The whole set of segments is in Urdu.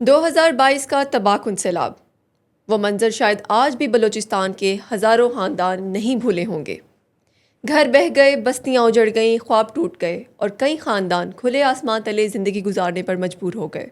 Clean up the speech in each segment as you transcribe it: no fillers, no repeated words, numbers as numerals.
2022 کا تباہ کن سیلاب، وہ منظر شاید آج بھی بلوچستان کے ہزاروں خاندان نہیں بھولے ہوں گے۔ گھر بہہ گئے، بستیاں اجڑ گئیں، خواب ٹوٹ گئے اور کئی خاندان کھلے آسمان تلے زندگی گزارنے پر مجبور ہو گئے۔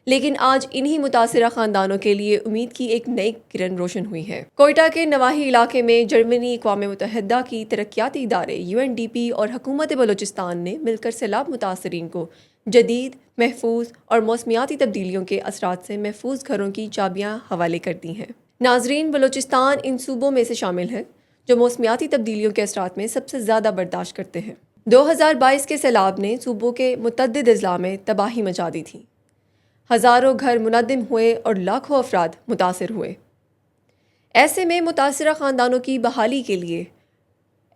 لیکن آج انہی متاثرہ خاندانوں کے لیے امید کی ایک نئی کرن روشن ہوئی ہے۔ کوئٹہ کے نواحی علاقے میں جرمنی، اقوام متحدہ کی ترقیاتی ادارے UNDP اور حکومت بلوچستان نے مل کر سیلاب متاثرین کو جدید، محفوظ اور موسمیاتی تبدیلیوں کے اثرات سے محفوظ گھروں کی چابیاں حوالے کر دی ہیں۔ ناظرین، بلوچستان ان صوبوں میں سے شامل ہے جو موسمیاتی تبدیلیوں کے اثرات میں سب سے زیادہ برداشت کرتے ہیں۔ 2022 کے سیلاب نے صوبوں کے متعدد اضلاع میں تباہی مچا دی تھی۔ ہزاروں گھر منہدم ہوئے اور لاکھوں افراد متاثر ہوئے۔ ایسے میں متاثرہ خاندانوں کی بحالی کے لیے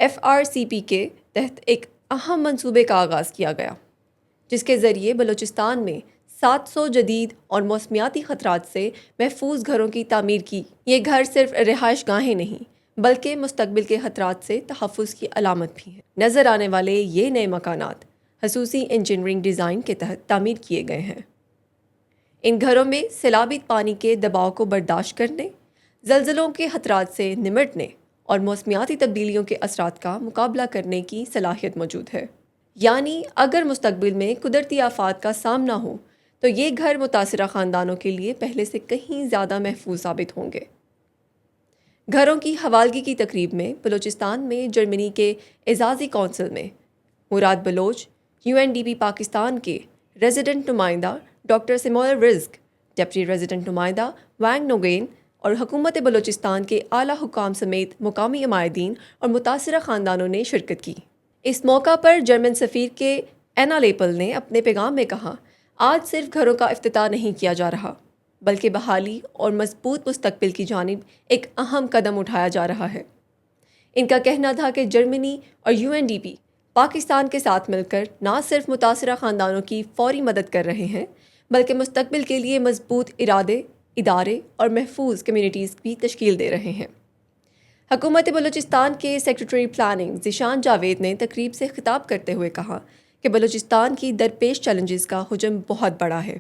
FRCP کے تحت ایک اہم منصوبے کا آغاز کیا گیا، جس کے ذریعے بلوچستان میں 700 جدید اور موسمیاتی خطرات سے محفوظ گھروں کی تعمیر کی۔ یہ گھر صرف رہائش گاہیں نہیں بلکہ مستقبل کے خطرات سے تحفظ کی علامت بھی ہیں۔ نظر آنے والے یہ نئے مکانات خصوصی انجینئرنگ ڈیزائن کے تحت تعمیر کیے گئے ہیں۔ ان گھروں میں سیلابی پانی کے دباؤ کو برداشت کرنے، زلزلوں کے خطرات سے نمٹنے اور موسمیاتی تبدیلیوں کے اثرات کا مقابلہ کرنے کی صلاحیت موجود ہے۔ یعنی اگر مستقبل میں قدرتی آفات کا سامنا ہو تو یہ گھر متاثرہ خاندانوں کے لیے پہلے سے کہیں زیادہ محفوظ ثابت ہوں گے۔ گھروں کی حوالگی کی تقریب میں بلوچستان میں جرمنی کے اعزازی کونسل میں مراد بلوچ، UNDP پاکستان کے ریزیڈنٹ نمائندہ ڈاکٹر سیموئل رزق، ڈپٹی ریزیڈنٹ نمائندہ وانگ نوگین اور حکومت بلوچستان کے اعلیٰ حکام سمیت مقامی عمائدین اور متاثرہ خاندانوں نے شرکت کی۔ اس موقع پر جرمن سفیر کے اینا لیپل نے اپنے پیغام میں کہا، آج صرف گھروں کا افتتاح نہیں کیا جا رہا بلکہ بحالی اور مضبوط مستقبل کی جانب ایک اہم قدم اٹھایا جا رہا ہے۔ ان کا کہنا تھا کہ جرمنی اور UNDP پاکستان کے ساتھ مل کر نہ صرف متاثرہ خاندانوں کی فوری مدد کر رہے ہیں بلکہ مستقبل کے لیے مضبوط ادارے اور محفوظ کمیونٹیز بھی تشکیل دے رہے ہیں۔ حکومت بلوچستان کے سیکریٹری پلاننگ ذیشان جاوید نے تقریب سے خطاب کرتے ہوئے کہا کہ بلوچستان کی درپیش چیلنجز کا حجم بہت بڑا ہے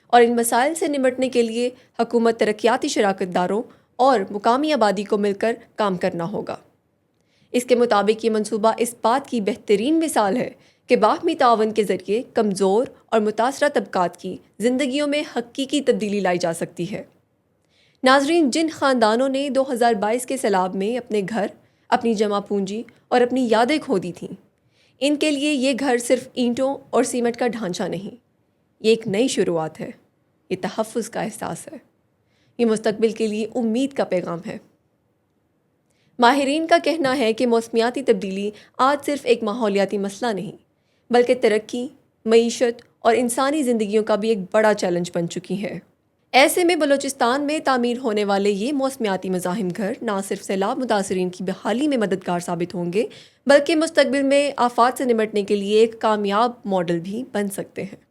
اور ان مسائل سے نمٹنے کے لیے حکومت ترقیاتی شراکت داروں اور مقامی آبادی کو مل کر کام کرنا ہوگا۔ اس کے مطابق یہ منصوبہ اس بات کی بہترین مثال ہے کہ باہمی تعاون کے ذریعے کمزور اور متاثرہ طبقات کی زندگیوں میں حقیقی تبدیلی لائی جا سکتی ہے۔ ناظرین، جن خاندانوں نے 2022 کے سیلاب میں اپنے گھر، اپنی جمع پونجی اور اپنی یادیں کھو دی تھیں، ان کے لیے یہ گھر صرف اینٹوں اور سیمنٹ کا ڈھانچہ نہیں، یہ ایک نئی شروعات ہے، یہ تحفظ کا احساس ہے، یہ مستقبل کے لیے امید کا پیغام ہے۔ ماہرین کا کہنا ہے کہ موسمیاتی تبدیلی آج صرف ایک ماحولیاتی مسئلہ نہیں بلکہ ترقی، معیشت اور انسانی زندگیوں کا بھی ایک بڑا چیلنج بن چکی ہے۔ ایسے میں بلوچستان میں تعمیر ہونے والے یہ موسمیاتی مزاحم گھر نہ صرف سیلاب متاثرین کی بحالی میں مددگار ثابت ہوں گے بلکہ مستقبل میں آفات سے نمٹنے کے لیے ایک کامیاب ماڈل بھی بن سکتے ہیں۔